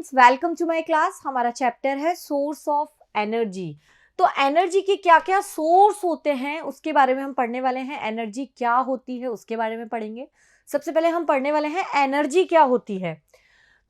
Students, welcome to my class. हमारा chapter है source of energy. तो एनर्जी के क्या क्या सोर्स होते हैं उसके बारे में हम पढ़ने वाले हैं। एनर्जी क्या होती है उसके बारे में पढ़ेंगे। सबसे पहले हम पढ़ने वाले हैं एनर्जी क्या होती है।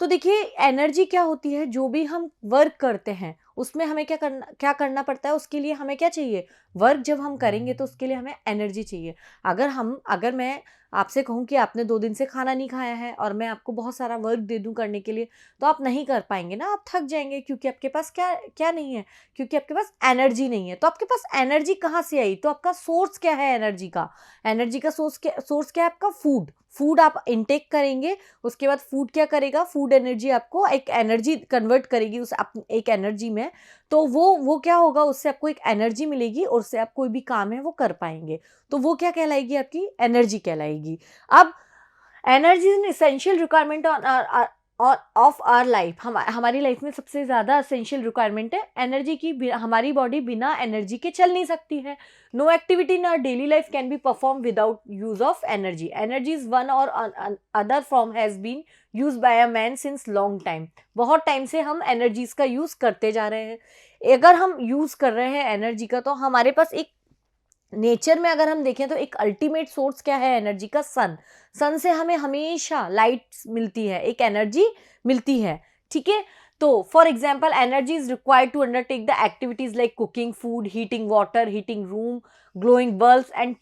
तो देखिए, एनर्जी क्या होती है, जो भी हम वर्क करते हैं उसमें हमें क्या करना पड़ता है, उसके लिए हमें क्या चाहिए। वर्क जब हम करेंगे तो उसके लिए हमें एनर्जी चाहिए। अगर मैं आपसे कहूँ कि आपने 2 दिन से खाना नहीं खाया है और मैं आपको बहुत सारा वर्क दे दूं करने के लिए, तो आप नहीं कर पाएंगे ना, आप थक जाएंगे, क्योंकि आपके पास क्या क्या नहीं है, क्योंकि आपके पास एनर्जी नहीं है। तो आपके पास एनर्जी कहाँ से आई, तो आपका सोर्स क्या है एनर्जी का। एनर्जी का सोर्स क्या है आपका, फूड आप इनटेक करेंगे। उसके बाद फूड क्या करेगा, फूड एनर्जी आपको एक एनर्जी कन्वर्ट करेगी उस एक एनर्जी में। तो वो क्या होगा, उससे आपको एक एनर्जी मिलेगी और उससे आप कोई भी काम है वो कर पाएंगे। तो वो क्या कहलाएगी, आपकी एनर्जी कहलाएगी। अब energy is an essential requirement of our life. हमारी लाइफ में सबसे ज़्यादा एसेंशियल रिक्वायरमेंट है एनर्जी की। हमारी बॉडी बिना एनर्जी के चल नहीं सकती है। No activity in our daily life can be perform without use of energy. Energy is one और other form has been use by a man since long time. बहुत टाइम से हम एनर्जीज का यूज़ करते जा रहे हैं। अगर हम यूज़ कर रहे हैं एनर्जी का, तो हमारे पास एक नेचर में अगर हम देखें तो एक अल्टीमेट सोर्स क्या है एनर्जी का, सन से हमें हमेशा लाइट मिलती है, एक एनर्जी मिलती है। ठीक है, तो for example energy is required to undertake the activities like cooking food, heating water, heating room, glowing bulbs and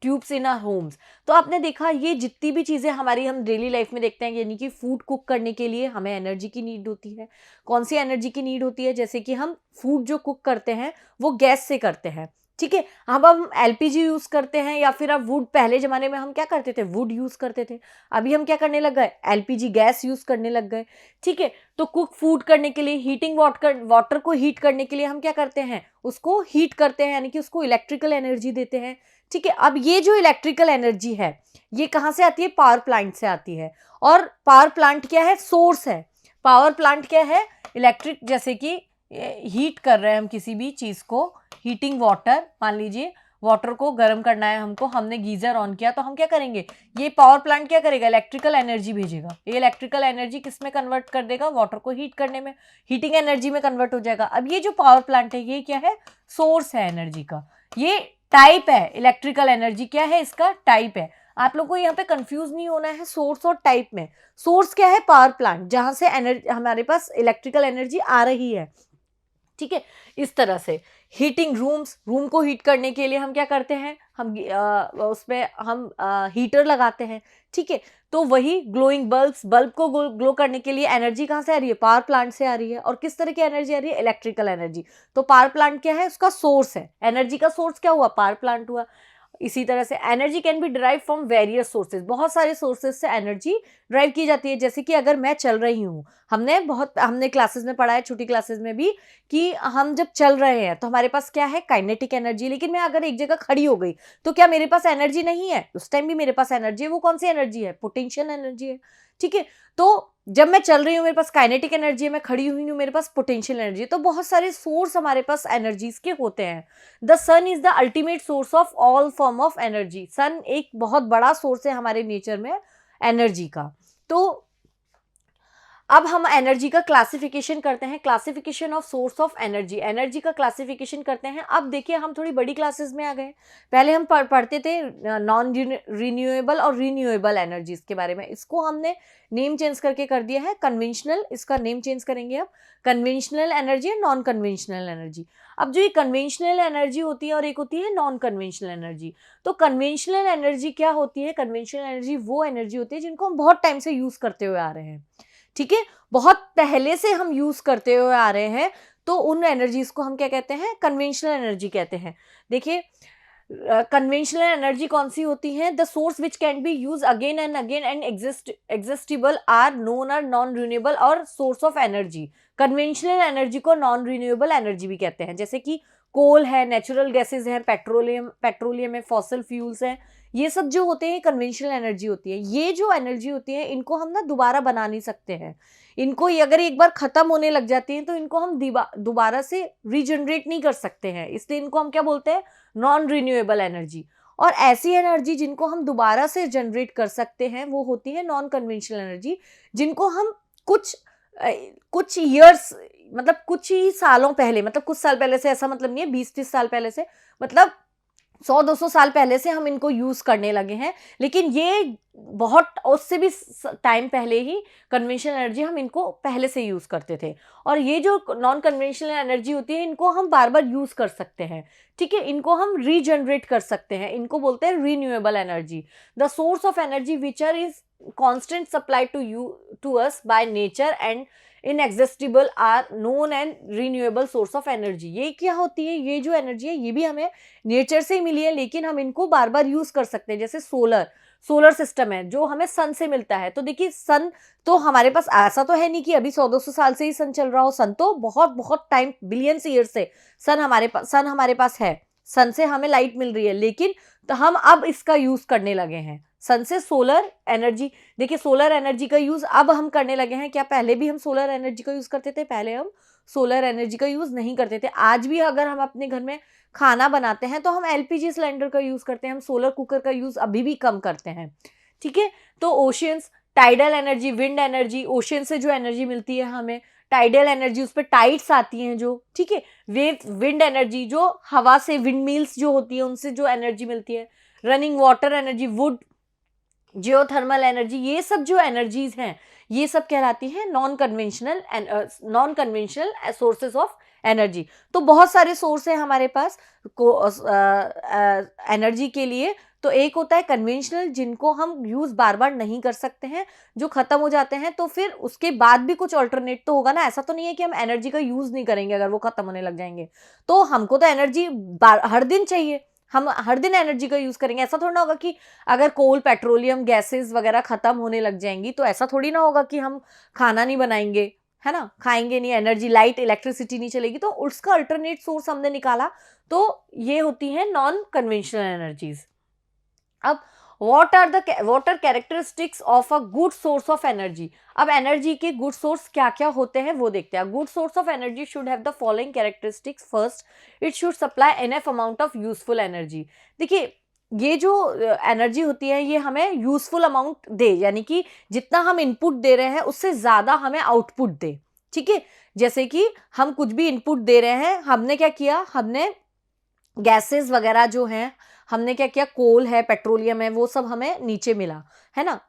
tubes in our homes. तो आपने देखा, ये जितनी भी चीज़ें हमारी हम डेली लाइफ में देखते हैं, यानी कि फूड कुक करने के लिए हमें एनर्जी की नीड होती है। कौन सी एनर्जी की नीड होती है, जैसे कि हम फूड जो कुक करते हैं वो गैस से करते हैं। ठीक है, अब हम एलपीजी यूज करते हैं या फिर अब वुड। पहले जमाने में हम क्या करते थे, वुड यूज करते थे। अभी हम क्या करने लग गए, एलपीजी गैस यूज करने लग गए। ठीक है, तो कुक फूड करने के लिए, हीटिंग वाटर को हीट करने के लिए हम क्या करते हैं, उसको हीट करते हैं, यानी कि उसको इलेक्ट्रिकल एनर्जी देते हैं। ठीक है, अब ये जो इलेक्ट्रिकल एनर्जी है ये कहाँ से आती है, पावर प्लांट से आती है। और पावर प्लांट क्या है, सोर्स है। पावर प्लांट क्या है, इलेक्ट्रिक, जैसे कि हीट कर रहे हैं हम किसी भी चीज को, हीटिंग वाटर, मान लीजिए वाटर को गर्म करना है हमको, हमने गीजर ऑन किया, तो हम क्या करेंगे, ये पावर प्लांट क्या करेगा, इलेक्ट्रिकल एनर्जी भेजेगा। ये इलेक्ट्रिकल एनर्जी किस में कन्वर्ट कर देगा, वाटर को हीट करने में, हीटिंग एनर्जी में कन्वर्ट हो जाएगा। अब ये जो पावर प्लांट है ये क्या है, सोर्स है एनर्जी का। ये टाइप है, इलेक्ट्रिकल एनर्जी क्या है, इसका टाइप है। आप लोग को यहाँ पे कंफ्यूज नहीं होना है सोर्स और टाइप में। सोर्स क्या है, पावर प्लांट, जहां से एनर्जी हमारे पास इलेक्ट्रिकल एनर्जी आ रही है। ठीक है, इस तरह से हीटिंग रूम को हीट करने के लिए हम क्या करते हैं, हम उसमें हम हीटर लगाते हैं। ठीक है, तो वही ग्लोइंग बल्ब को ग्लो करने के लिए एनर्जी कहाँ से आ रही है, पावर प्लांट से आ रही है। और किस तरह की एनर्जी आ रही है, इलेक्ट्रिकल एनर्जी। तो पावर प्लांट क्या है, उसका सोर्स है। एनर्जी का सोर्स क्या हुआ, पावर प्लांट हुआ। इसी तरह से energy can be derive from various sources. बहुत सारे सोर्सेज से एनर्जी ड्राइव की जाती है। जैसे कि अगर मैं चल रही हूँ, हमने क्लासेस में पढ़ा है, छोटी क्लासेस में भी, कि हम जब चल रहे हैं तो हमारे पास क्या है, काइनेटिक एनर्जी। लेकिन मैं अगर एक जगह खड़ी हो गई तो क्या मेरे पास एनर्जी नहीं है, उस टाइम भी मेरे पास एनर्जी है। वो कौन सी एनर्जी है, पोटेंशियल एनर्जी है। ठीक है, तो जब मैं चल रही हूँ मेरे पास काइनेटिक एनर्जी है, मैं खड़ी हुई हूँ मेरे पास पोटेंशियल एनर्जी है। तो बहुत सारे सोर्स हमारे पास एनर्जीज के होते हैं। The sun is the ultimate source of all form of energy. Sun एक बहुत बड़ा सोर्स है हमारे नेचर में एनर्जी का। तो अब हम एनर्जी का क्लासिफिकेशन करते हैं, classification of source of energy. Energy का क्लासिफिकेशन करते हैं। अब देखिए, हम थोड़ी बड़ी क्लासेस में आ गए। पहले हम पढ़ते थे नॉन रिन्यूएबल और रिन्यूएबल एनर्जीज के बारे में। इसको हमने नेम चेंज करके कर दिया है कन्वेंशनल। इसका नेम चेंज करेंगे अब, कन्वेंशनल एनर्जी और नॉन कन्वेंशनल एनर्जी। अब जो ये कन्वेंशनल एनर्जी होती है और एक होती है नॉन कन्वेंशनल एनर्जी। तो कन्वेंशनल एनर्जी क्या होती है, कन्वेंशनल एनर्जी वो एनर्जी होती है जिनको हम बहुत टाइम से यूज करते हुए आ रहे हैं। ठीक है, बहुत पहले से हम यूज करते हुए आ रहे हैं। तो उन एनर्जीज को हम क्या कहते हैं, कन्वेंशनल एनर्जी कहते हैं। देखिए, कन्वेंशनल एनर्जी कौन सी होती है, the source which can be use again and exhaustible are known or non renewable और source of energy. Conventional energy को नॉन रिन्यूएबल एनर्जी भी कहते हैं, जैसे कि कोल है, नेचुरल गैसेज हैं, पेट्रोलियम है, फॉसिल फ्यूल्स हैं। ये सब जो होते हैं कन्वेंशनल एनर्जी होती है। ये जो एनर्जी होती है इनको हम ना दोबारा बना नहीं सकते हैं। इनको अगर एक बार खत्म होने लग जाती हैं तो इनको हम दोबारा से रीजनरेट नहीं कर सकते हैं। इसलिए इनको हम क्या बोलते हैं, नॉन रिन्यूएबल एनर्जी। और ऐसी एनर्जी जिनको हम दोबारा से जनरेट कर सकते हैं वो होती है नॉन कन्वेंशनल एनर्जी, जिनको हम कुछ कुछ ईयर्स, मतलब कुछ ही सालों पहले, मतलब कुछ साल पहले से, ऐसा मतलब नहीं है 20-30 साल पहले से, मतलब 100-200 साल पहले से हम इनको यूज करने लगे हैं। लेकिन ये बहुत उससे भी टाइम पहले ही कन्वेंशनल एनर्जी हम इनको पहले से यूज करते थे। और ये जो नॉन कन्वेंशनल एनर्जी होती है इनको हम बार बार यूज कर सकते हैं, ठीक है, इनको हम रीजनरेट कर सकते हैं, इनको बोलते हैं renewable energy. The source of energy which are is constant supply to us by nature and inexhaustible are known and renewable source of energy। ये क्या होती है, ये जो एनर्जी है ये भी हमें नेचर से ही मिली है, लेकिन हम इनको बार बार यूज कर सकते हैं। जैसे सोलर सिस्टम है जो हमें सन से मिलता है। तो देखिए सन तो हमारे पास ऐसा तो है नहीं कि अभी 100-200 साल से ही सन चल रहा हो, सन तो बहुत बहुत टाइम, बिलियंस ईयर से सन हमारे पास है, सन से हमें लाइट मिल रही है, लेकिन तो हम अब इसका यूज करने लगे हैं। सन से सोलर एनर्जी, देखिए सोलर एनर्जी का यूज अब हम करने लगे हैं। क्या पहले भी हम सोलर एनर्जी का यूज करते थे? पहले हम सोलर एनर्जी का यूज नहीं करते थे। आज भी अगर हम अपने घर में खाना बनाते हैं तो हम एलपीजी सिलेंडर का यूज करते हैं, हम सोलर कुकर का यूज अभी भी कम करते हैं, ठीक है। तो oceans, tidal energy, wind energy, ocean से जो एनर्जी मिलती है हमें, टाइडल एनर्जी उस पर टाइड्स आती हैं जो, ठीक है। विंड एनर्जी जो हवा से, विंड मिल्स जो होती है उनसे जो एनर्जी मिलती है। Running water energy, would, geothermal energy, ये सब जो एनर्जीज हैं ये सब कहलाती हैं non conventional sources of energy. तो बहुत सारे सोर्स हैं हमारे पास एनर्जी के लिए। तो एक होता है कन्वेंशनल, जिनको हम यूज बार बार नहीं कर सकते हैं, जो खत्म हो जाते हैं, तो फिर उसके बाद भी कुछ ऑल्टरनेट तो होगा ना। ऐसा तो नहीं है कि हम एनर्जी का यूज नहीं करेंगे अगर वो खत्म होने लग जाएंगे। तो हमको तो एनर्जी हर दिन चाहिए, हम हर दिन एनर्जी का यूज करेंगे। ऐसा थोड़ा ना होगा कि अगर कोल, पेट्रोलियम, गैसेस वगैरह खत्म होने लग जाएंगी तो ऐसा थोड़ी ना होगा कि हम खाना नहीं बनाएंगे, है ना, खाएंगे नहीं, एनर्जी, लाइट, इलेक्ट्रिसिटी नहीं चलेगी। तो उसका अल्टरनेट सोर्स हमने निकाला, तो ये होती है नॉन कन्वेंशनल एनर्जीज। अब what are characteristics of a good source of energy. अब एनर्जी के गुड सोर्स क्या क्या होते हैं वो देखते हैं। Good source of energy should have the following characteristics. First, it should supply enough amount of useful energy. देखिए ये जो एनर्जी होती है ये हमें यूजफुल अमाउंट दे, यानी कि जितना हम इनपुट दे रहे हैं उससे ज्यादा हमें आउटपुट दे, ठीक है। जैसे कि हम कुछ भी इनपुट दे रहे हैं, हमने क्या किया, हमने गैसेस वगैरह जो हैं, हमने क्या किया, कोल है, पेट्रोलियम है, वो सब हमें नीचे मिला, है ना,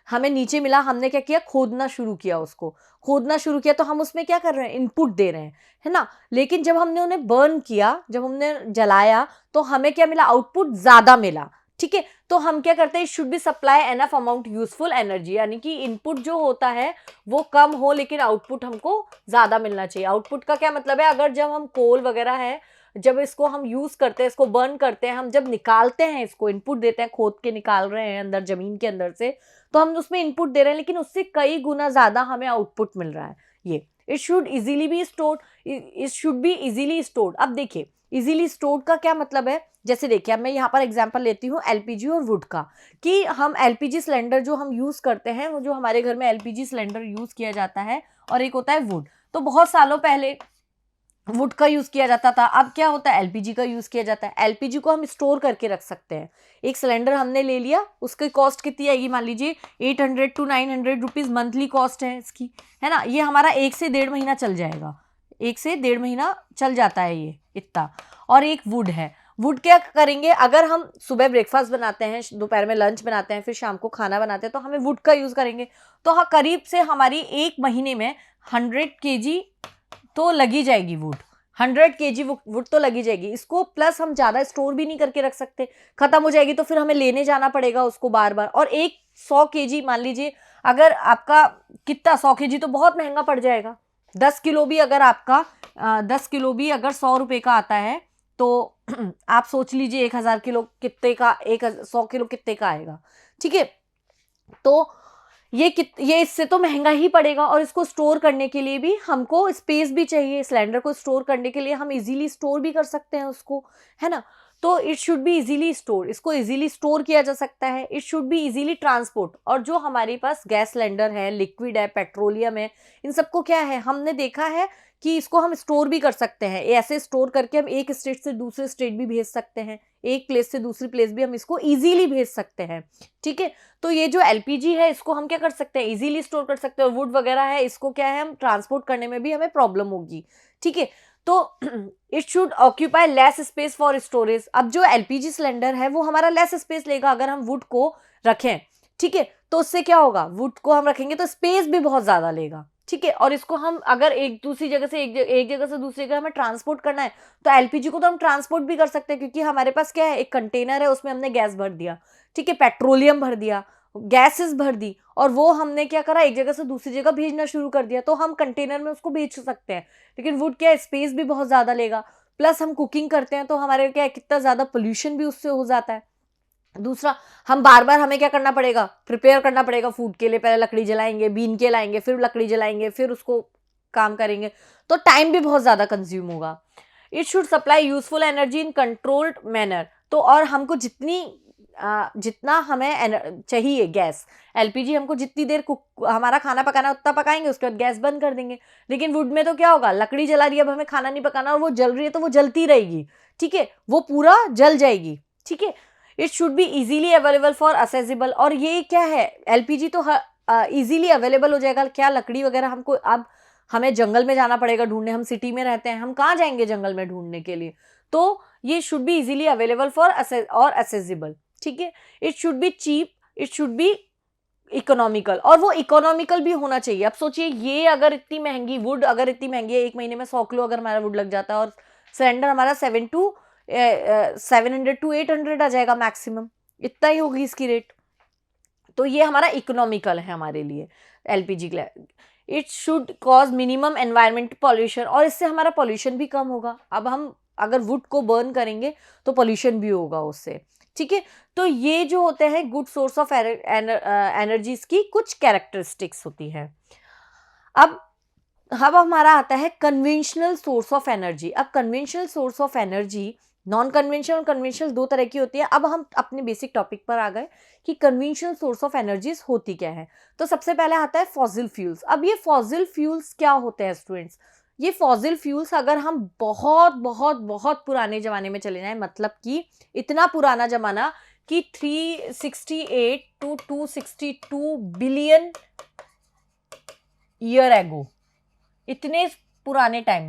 हमें नीचे मिला। हमने क्या किया, खोदना शुरू किया, तो हम उसमें क्या कर रहे हैं, इनपुट दे रहे हैं, है ना। लेकिन जब हमने उन्हें बर्न किया, जब हमने जलाया, तो हमें क्या मिला, आउटपुट ज्यादा मिला, ठीक है। तो हम क्या करते हैं, should be supply enough amount useful energy, यानी कि इनपुट जो होता है वो कम हो लेकिन आउटपुट हमको ज्यादा मिलना चाहिए। आउटपुट का क्या मतलब है, अगर जब हम कोल वगैरह है, जब इसको हम यूज करते हैं, इसको बर्न करते हैं, हम जब निकालते हैं, इसको इनपुट देते हैं, खोद के निकाल रहे हैं अंदर जमीन के अंदर से, तो हम उसमें इनपुट दे रहे हैं लेकिन उससे कई गुना ज्यादा हमें आउटपुट मिल रहा है। ये it should easily be stored, it should be easily stored. अब देखिए इजीली स्टोर्ड का क्या मतलब है, जैसे देखिए अब मैं यहाँ पर एग्जांपल लेती हूँ एलपीजी और वुड का, कि हम एलपीजी सिलेंडर जो हम यूज करते हैं, वो जो हमारे घर में एलपीजी सिलेंडर यूज किया जाता है, और एक होता है वुड। तो बहुत सालों पहले वुड का यूज किया जाता था, अब क्या होता है, एलपीजी का यूज किया जाता है। एलपीजी को हम स्टोर करके रख सकते हैं। एक सिलेंडर हमने ले लिया, उसकी कॉस्ट कितनी आएगी, मान लीजिए 800 to 900 रुपीज मंथली कॉस्ट है इसकी, है ना। ये हमारा 1 से 1.5 महीना चल जाएगा, 1 से 1.5 महीना चल जाता है ये इतना। और एक वुड है, वुड क्या करेंगे, अगर हम सुबह ब्रेकफास्ट बनाते हैं, दोपहर में लंच बनाते हैं, फिर शाम को खाना बनाते हैं, तो हमें वुड का यूज करेंगे। तो हाँ, करीब से हमारी 1 महीने में 100 kg तो लगी जाएगी वुड, 100 kg वुड तो लगी जाएगी। इसको प्लस हम ज्यादा स्टोर भी नहीं करके रख सकते, खत्म हो जाएगी तो फिर हमें लेने जाना पड़ेगा उसको बार बार। और एक 100 kg मान लीजिए, अगर आपका कितना 100 kg तो बहुत महंगा पड़ जाएगा। 10 किलो भी अगर आपका 10 किलो भी अगर 100 रुपए का आता है, तो आप सोच लीजिए 1000 किलो कितने का, 100 किलो कितने का आएगा, ठीक है। तो ये इससे तो महंगा ही पड़ेगा। और इसको स्टोर करने के लिए भी हमको स्पेस भी चाहिए, सिलेंडर को स्टोर करने के लिए हम इजीली स्टोर भी कर सकते हैं उसको, है ना। तो it should be easily store, इसको इजीली स्टोर किया जा सकता है। It should be easily transport, और जो हमारे पास गैस सिलेंडर है, लिक्विड है, पेट्रोलियम है, इन सबको क्या है, हमने देखा है कि इसको हम स्टोर भी कर सकते हैं। ऐसे स्टोर करके हम एक स्टेट से दूसरे स्टेट भी भेज सकते हैं, एक प्लेस से दूसरी प्लेस भी हम इसको इजीली भेज सकते हैं, ठीक है। तो ये जो एलपीजी है इसको हम क्या कर सकते हैं, इजीली स्टोर कर सकते हैं। और वुड वगैरह है, इसको क्या है, हम ट्रांसपोर्ट करने में भी हमें प्रॉब्लम होगी, ठीक है। तो it should occupy less space for storage. अब जो एलपीजी सिलेंडर है वो हमारा लेस स्पेस लेगा अगर हम वुड को रखें, ठीक है। तो उससे क्या होगा, वुड को हम रखेंगे तो स्पेस भी बहुत ज्यादा लेगा, ठीक है। और इसको हम अगर एक दूसरी जगह से एक जगह से दूसरी जगह हमें ट्रांसपोर्ट करना है, तो एलपीजी को तो हम ट्रांसपोर्ट भी कर सकते हैं, क्योंकि हमारे पास क्या है, एक कंटेनर है, उसमें हमने गैस भर दिया, ठीक है, पेट्रोलियम भर दिया, गैसेस भर दी, और वो हमने क्या करा, एक जगह से दूसरी जगह भेजना शुरू कर दिया, तो हम कंटेनर में उसको भेज सकते हैं। लेकिन वुड क्या है, स्पेस भी बहुत ज्यादा लेगा, प्लस हम कुकिंग करते हैं तो हमारे क्या है, कितना ज्यादा पोल्यूशन भी उससे हो जाता है। दूसरा, हम बार बार हमें क्या करना पड़ेगा, प्रिपेयर करना पड़ेगा फूड के लिए, पहले लकड़ी जलाएंगे, बीन के लाएंगे, फिर लकड़ी जलाएंगे, फिर उसको काम करेंगे, तो टाइम भी बहुत ज्यादा कंज्यूम होगा। It should supply useful energy in controlled manner. तो और हमको जितना हमें चाहिए गैस, एलपीजी हमको जितनी देर हमारा खाना पकाना है उतना पकाएंगे, उसके बाद गैस बंद कर देंगे। लेकिन वुड में तो क्या होगा, लकड़ी जला रही है, अब हमें खाना नहीं पकाना, और वो जल रही है तो वो जलती रहेगी, ठीक है, वो पूरा जल जाएगी, ठीक है। It should be easily available for accessible. और ये क्या है, एलपीजी तो इजीली अवेलेबल हो जाएगा। क्या लकड़ी वगैरह हमको अब हमें जंगल में जाना पड़ेगा ढूंढने, हम सिटी में रहते हैं, हम कहाँ जाएंगे जंगल में ढूंढने के लिए। तो ये should be easily available for और असेसिबल, ठीक है। It should be cheap, it should be economical, और वो इकोनॉमिकल भी होना चाहिए। अब सोचिए, ये अगर इतनी महंगी वुड, अगर इतनी महंगी है, एक महीने में 100 किलो अगर हमारा वुड लग जाता है, और सिलेंडर हमारा 700 to 800 आ जाएगा मैक्सिमम, इतना ही होगी इसकी रेट। तो ये हमारा इकोनॉमिकल है हमारे लिए एलपीजी के लिए। It should cause minimum environment pollution, और इससे हमारा पॉल्यूशन भी कम होगा। अब हम अगर वुड को बर्न करेंगे तो पॉल्यूशन भी होगा उससे, ठीक है। तो ये जो होते हैं गुड सोर्स ऑफ एनर्जीज की कुछ कैरेक्टरिस्टिक्स होती है। अब हमारा आता है कन्वेंशनल सोर्स ऑफ एनर्जी। अब conventional source of energy, non conventional और कन्वेंशनल दो तरह की होती है। अब हम अपने बेसिक टॉपिक पर आ गए कि कन्वेंशनल सोर्स ऑफ एनर्जीज होती क्या है। तो सबसे पहले आता है फॉसिल फ्यूल्स। अब ये फॉसिल फ्यूल्स क्या होते हैं स्टूडेंट्स, ये फॉसिल फ्यूल्स अगर हम बहुत बहुत बहुत पुराने जमाने में चले जाएं, मतलब कि इतना पुराना जमाना कि 368 to 262 बिलियन ईयर एगो, इतने पुराने टाइम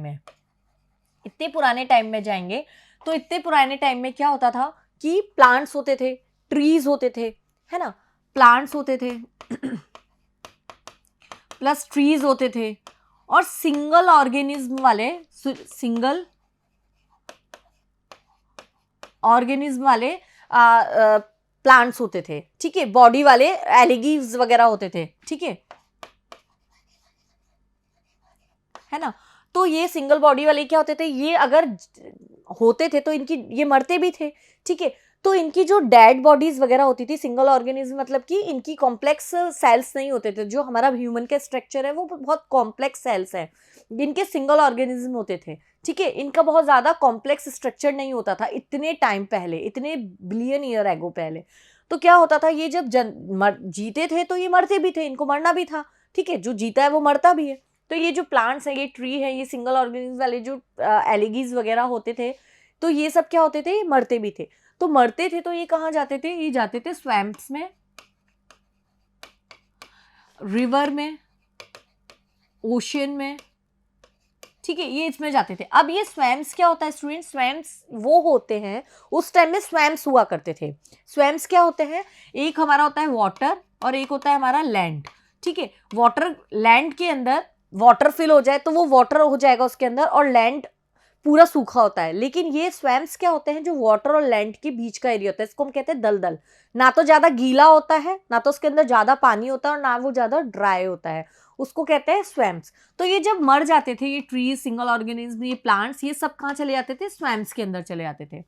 में जाएंगे, तो इतने पुराने टाइम में क्या होता था कि प्लांट्स होते थे, ट्रीज होते थे, है ना, प्लांट्स होते थे प्लस ट्रीज होते थे, और सिंगल ऑर्गेनिज्म वाले प्लांट्स होते थे, ठीक है, बॉडी वाले एलिगीज वगैरह होते थे, ठीक है ना। तो ये सिंगल बॉडी वाले क्या होते थे, ये अगर होते थे तो इनकी ये मरते भी थे, ठीक है। तो इनकी जो डेड बॉडीज वगैरह होती थी, सिंगल ऑर्गेनिज्म मतलब कि इनकी कॉम्प्लेक्स सेल्स नहीं होते थे। जो हमारा ह्यूमन का स्ट्रक्चर है वो बहुत कॉम्प्लेक्स सेल्स है, इनके सिंगल ऑर्गेनिज्म होते थे, ठीक है। इनका बहुत ज्यादा कॉम्प्लेक्स स्ट्रक्चर नहीं होता था इतने टाइम पहले, इतने बिलियन ईयर एगो पहले। तो क्या होता था, ये जब जीते थे तो ये मरते भी थे, इनको मरना भी था, ठीक है, जो जीता है वो मरता भी है। तो ये जो प्लांट्स है, ये ट्री है, ये सिंगल ऑर्गेनिज्म वाले जो एलिगीज वगैरह होते थे, तो ये सब क्या होते थे, ये मरते भी थे। तो मरते थे तो ये कहाँ जाते थे, ये जाते थे स्वैम्प्स में, रिवर में, ओशियन में, ठीक है, ये इसमें जाते थे। अब ये स्वैम्प्स क्या होता है स्टूडेंट, स्वैम्प्स वो होते हैं, उस टाइम में स्वैम्प्स हुआ करते थे। स्वैम्प्स क्या होते हैं, एक हमारा होता है वाटर और एक होता है हमारा लैंड, ठीक है। वाटर, लैंड के अंदर वाटर फिल हो जाए तो वो वाटर हो जाएगा उसके अंदर, और लैंड पूरा सूखा होता है। लेकिन ये स्वैम्प्स क्या होते हैं, जो वाटर और लैंड के बीच का एरिया होता है, इसको हम कहते हैं दलदल। ना तो ज्यादा गीला होता है, ना तो उसके अंदर ज्यादा पानी होता है, और ना वो ज्यादा ड्राई होता है, उसको कहते हैं स्वैम्प्स। तो ये जब मर जाते थे, ये ट्रीज, सिंगल ऑर्गेनिज्म, ये प्लांट्स, ये सब कहाँ चले जाते थे, स्वैम्प्स के अंदर चले जाते थे।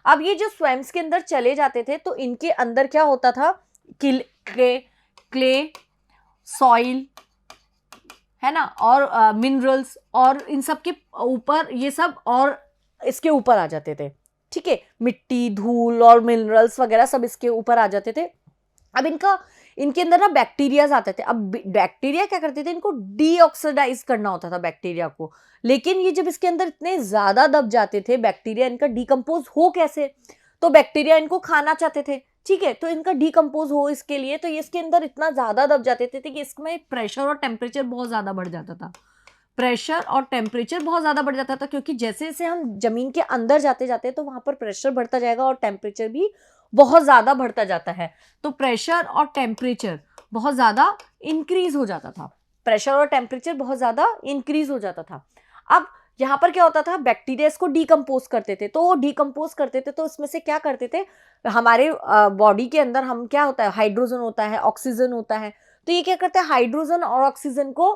अब ये जो स्वैम्प्स के अंदर चले जाते थे तो इनके अंदर क्या होता था, क्ले, सॉइल, है ना, और मिनरल्स, और इन सब के ऊपर ये सब और इसके ऊपर आ जाते थे, ठीक है, मिट्टी, धूल और मिनरल्स वगैरह सब इसके ऊपर आ जाते थे। अब इनके अंदर ना बैक्टीरियाज आते थे। अब बैक्टीरिया क्या करते थे, इनको डीऑक्सीडाइज करना होता था बैक्टीरिया को। लेकिन ये जब इसके अंदर इतने ज्यादा दब जाते थे बैक्टीरिया, इनका डीकम्पोज हो कैसे, तो बैक्टीरिया इनको खाना चाहते थे, ठीक है, तो इनका डीकम्पोज हो इसके लिए, तो ये इसके अंदर इतना ज्यादा दब जाते थे कि इसमें प्रेशर और टेम्परेचर बहुत ज्यादा बढ़ जाता था। प्रेशर और टेम्परेचर बहुत ज्यादा बढ़ जाता था, क्योंकि जैसे जैसे हम जमीन के अंदर जाते जाते तो वहां पर प्रेशर बढ़ता जाएगा और टेम्परेचर भी बहुत ज्यादा बढ़ता जाता है। तो प्रेशर और टेम्परेचर बहुत ज्यादा इंक्रीज हो जाता था, प्रेशर और टेम्परेचर बहुत ज्यादा इंक्रीज हो जाता था। अब यहाँ पर क्या होता था, बैक्टीरिया इसको डीकम्पोज करते थे, तो वो डीकम्पोज करते थे तो इसमें से क्या करते थे, हमारे बॉडी के अंदर हम क्या होता है, हाइड्रोजन होता है, ऑक्सीजन होता है, तो ये क्या करते हैं, हाइड्रोजन और ऑक्सीजन को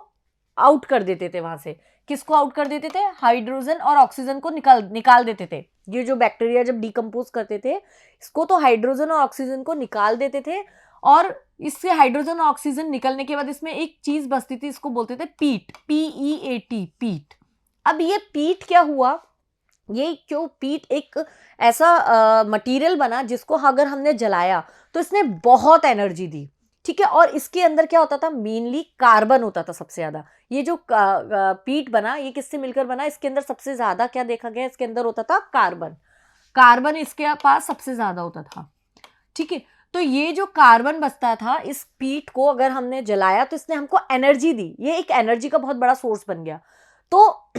आउट कर देते थे वहां से। किसको आउट कर देते थे, हाइड्रोजन और ऑक्सीजन को निकाल देते थे। ये जो बैक्टीरिया जब डीकम्पोज करते थे इसको, तो हाइड्रोजन और ऑक्सीजन को निकाल देते थे, और इससे हाइड्रोजन और ऑक्सीजन निकलने के बाद इसमें एक चीज बचती थी, इसको बोलते थे पीट, PEAT, पीट। अब ये पीट क्या हुआ, ये क्यों पीट एक ऐसा मटेरियल बना जिसको अगर हमने जलाया तो इसने बहुत एनर्जी दी, ठीक है, और इसके अंदर क्या होता था, मेनली कार्बन होता था सबसे ज्यादा। ये जो पीट बना ये किससे मिलकर बना, इसके अंदर सबसे ज्यादा क्या देखा गया, इसके अंदर होता था कार्बन, कार्बन इसके पास सबसे ज्यादा होता था, ठीक है। तो ये जो कार्बन बचता था इस पीट को अगर हमने जलाया तो इसने हमको एनर्जी दी, ये एक एनर्जी का बहुत बड़ा सोर्स बन गया, तो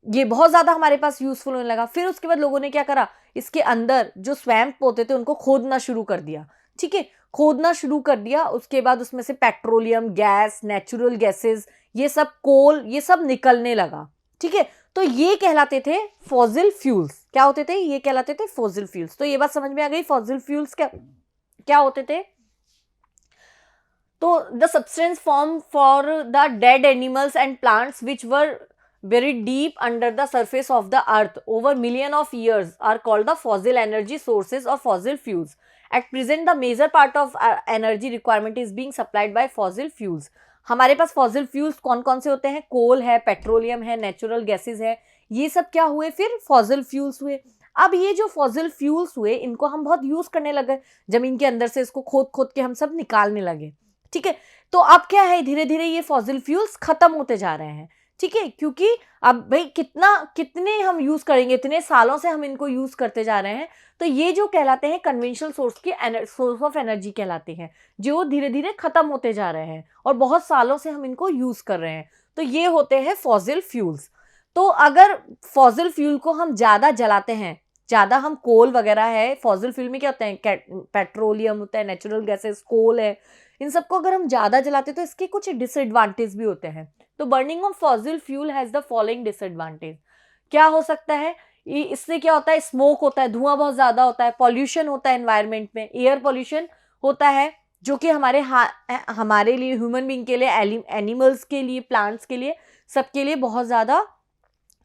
ये बहुत ज्यादा हमारे पास यूजफुल होने लगा। फिर उसके बाद लोगों ने क्या करा, इसके अंदर जो स्वैम्प होते थे उनको खोदना शुरू कर दिया, ठीक है, खोदना शुरू कर दिया। उसके बाद उसमें से पेट्रोलियम गैस, नेचुरल गैसेस, ये सब कोल, ये सब निकलने लगा, ठीक है। तो ये कहलाते थे फॉसिल फ्यूल्स। क्या होते थे, ये कहलाते थे फॉसिल फ्यूल्स। तो ये बात समझ में आ गई, फॉसिल फ्यूल्स क्या होते थे। तो the substance form for the dead animals and plants which were buried deep under the surface of the earth over million of years are called the fossil energy sources or fossil fuels. At present, the major part of energy requirement is being supplied by fossil fuels. हमारे पास fossil fuels कौन कौन से होते हैं, कोल है, petroleum है, natural gases है, ये सब क्या हुए, फिर fossil fuels हुए। अब ये जो fossil fuels हुए इनको हम बहुत यूज करने लगे, जमीन के अंदर से इसको खोद खोद के हम सब निकालने लगे, ठीक है। तो अब क्या है, धीरे धीरे ये fossil fuels खत्म होते जा रहे हैं, ठीक है, क्योंकि अब भाई कितने हम यूज करेंगे, इतने सालों से हम इनको यूज करते जा रहे हैं, तो ये जो कहलाते हैं कन्वेंशनल सोर्स ऑफ एनर्जी कहलाते हैं, जो धीरे धीरे खत्म होते जा रहे हैं और बहुत सालों से हम इनको यूज कर रहे हैं, तो ये होते हैं फॉसिल फ्यूल्स। तो अगर फॉसिल फ्यूल को हम ज्यादा जलाते हैं, ज्यादा हम कोल वगैरह है, फॉसिल फ्यूल में क्या होता है, पेट्रोलियम होता है, नेचुरल गैसेस, कोल है, इन सबको अगर हम ज्यादा जलाते हैं तो इसके कुछ डिसएडवांटेज भी होते हैं। तो burning of fossil fuel has the following disadvantage. क्या हो सकता है, इससे क्या होता है, स्मोक होता है, धुआं बहुत ज्यादा होता है, पॉल्यूशन होता है एनवायरनमेंट में, एयर पॉल्यूशन होता है, जो कि हमारे लिए, ह्यूमन बीइंग के लिए, एनिमल्स के लिए, प्लांट्स के लिए, सबके लिए बहुत ज्यादा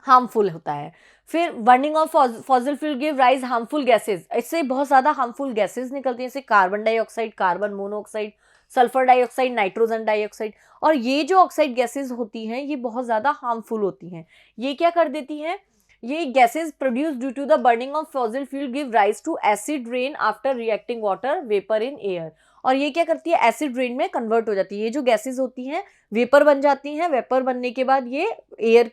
हार्मफुल होता है। फिर burning of fossil fuel give rise harmful gases, इससे बहुत ज्यादा हार्मफुल गैसेज निकलती हैं, जैसे carbon dioxide, carbon monoxide, sulphur dioxide, nitrogen dioxide. और ये जो ऑक्साइड गैसेस होती हैं ये बहुत ज़्यादा हार्मफुल होती हैं। ये क्या कर देती हैं, ये gases produce due to the burning of fossil fuel give rise to acid rain after reacting water vapour in air. और ये क्या करती है, एसिड रेन में कन्वर्ट हो जाती है। ये जो गैसेस होती हैं वेपर बन जाती हैं, वेपर बनने के बाद ये एयर,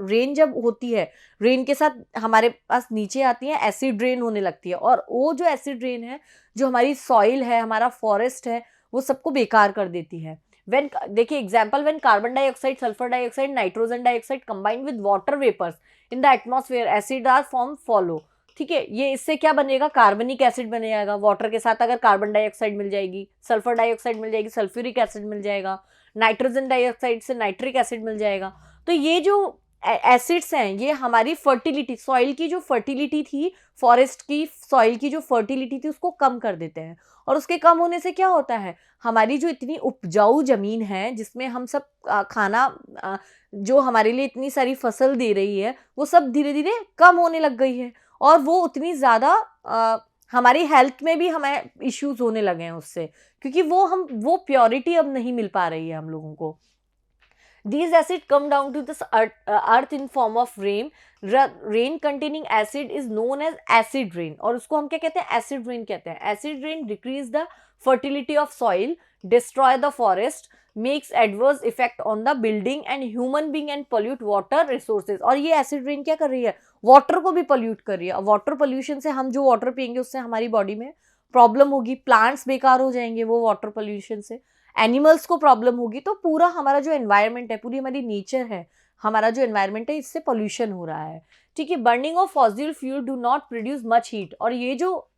रेन जब होती है, रेन के साथ हमारे पास नीचे आती है, एसिड रेन होने लगती है। और वो जो एसिड रेन है, जो हमारी सॉइल है, हमारा फॉरेस्ट है, वो सबको बेकार कर देती है। व्हेन, देखिए example, when carbon dioxide, sulphur dioxide, nitrogen dioxide combined with water vapours in the atmosphere, acid are form follow, ठीक है। ये इससे क्या बनेगा, कार्बनिक एसिड बन जाएगा। वाटर के साथ अगर कार्बन डाइऑक्साइड मिल जाएगी, सल्फर डाइऑक्साइड मिल जाएगी, सल्फ्यूरिक एसिड मिल जाएगा, नाइट्रोजन डाइऑक्साइड से नाइट्रिक एसिड मिल जाएगा। तो ये जो एसिड्स हैं ये हमारी फर्टिलिटी, सॉइल की जो फर्टिलिटी थी, फॉरेस्ट की सॉइल की जो फर्टिलिटी थी उसको कम कर देते हैं। और उसके कम होने से क्या होता है, हमारी जो इतनी उपजाऊ जमीन है जिसमें हम सब खाना, जो हमारे लिए इतनी सारी फसल दे रही है, वो सब धीरे धीरे कम होने लग गई है। और वो उतनी ज़्यादा हमारी हेल्थ में भी हमें इश्यूज होने लगे हैं उससे, क्योंकि वो प्योरिटी अब नहीं मिल पा रही है हम लोगों को। These acid come down to this earth in form of rain. Rain containing acid is known as acid rain, और उसको हम क्या कहते हैं, acid rain कहते हैं. Acid rain decrease the fertility of soil, destroy the forest, makes adverse effect on the building and human being and pollute water resources. और ये acid rain क्या कर रही है, वाटर को भी पोल्यूट कर रही है. वाटर पोल्यूशन से हम जो वाटर पियेंगे उससे हमारी बॉडी में प्रॉब्लम होगी, प्लांट्स बेकार हो जाएंगे वो वाटर पोल्यूशन से, एनिमल्स को प्रॉब्लम होगी. तो पूरा हमारा जो एनवायरनमेंट है, पूरी हमारी नेचर है, हमारा जो एनवायरनमेंट है, इससे पोल्यूशन हो रहा है. ठीक है. Burning of fossil fuel do not produce much heat. और ये जो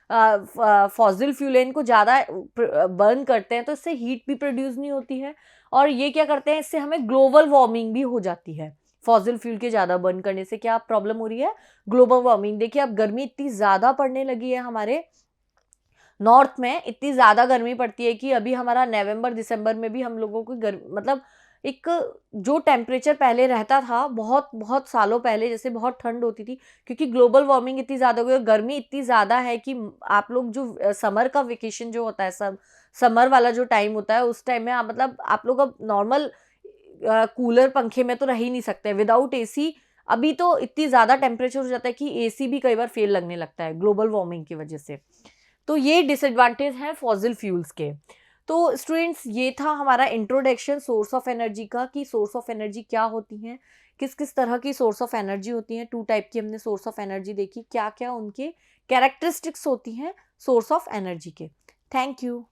फॉसिल फ्यूल है इनको ज़्यादा बर्न करते हैं तो इससे हीट भी प्रोड्यूस नहीं होती है. और ये क्या करते हैं, इससे हमें ग्लोबल वार्मिंग भी हो जाती है. फॉसिल फ्यूल के ज़्यादा बर्न करने से क्या प्रॉब्लम हो रही है, ग्लोबल वार्मिंग. देखिए अब गर्मी इतनी ज़्यादा पड़ने लगी है, हमारे नॉर्थ में इतनी ज़्यादा गर्मी पड़ती है कि अभी हमारा नवंबर दिसंबर में भी हम लोगों को मतलब एक जो टेम्परेचर पहले रहता था बहुत बहुत सालों पहले, जैसे बहुत ठंड होती थी, क्योंकि ग्लोबल वार्मिंग इतनी ज़्यादा हो गई, गर्मी इतनी ज़्यादा है कि आप लोग जो समर का वेकेशन जो होता है, समर वाला जो टाइम होता है उस टाइम में मतलब आप लोग अब नॉर्मल कूलर पंखे में तो रह ही नहीं सकते विदाउट एसी. अभी तो इतनी ज़्यादा टेम्परेचर हो जाता है कि एसी भी कई बार फेल लगने लगता है ग्लोबल वार्मिंग की वजह से. तो ये डिसएडवांटेज हैं फॉसिल फ्यूल्स के. तो स्टूडेंट्स ये था हमारा इंट्रोडक्शन सोर्स ऑफ एनर्जी का, कि सोर्स ऑफ एनर्जी क्या होती हैं, किस किस तरह की सोर्स ऑफ एनर्जी होती हैं. 2 टाइप की हमने सोर्स ऑफ एनर्जी देखी, क्या क्या उनके कैरेक्टरिस्टिक्स होती हैं सोर्स ऑफ एनर्जी के. Thank you.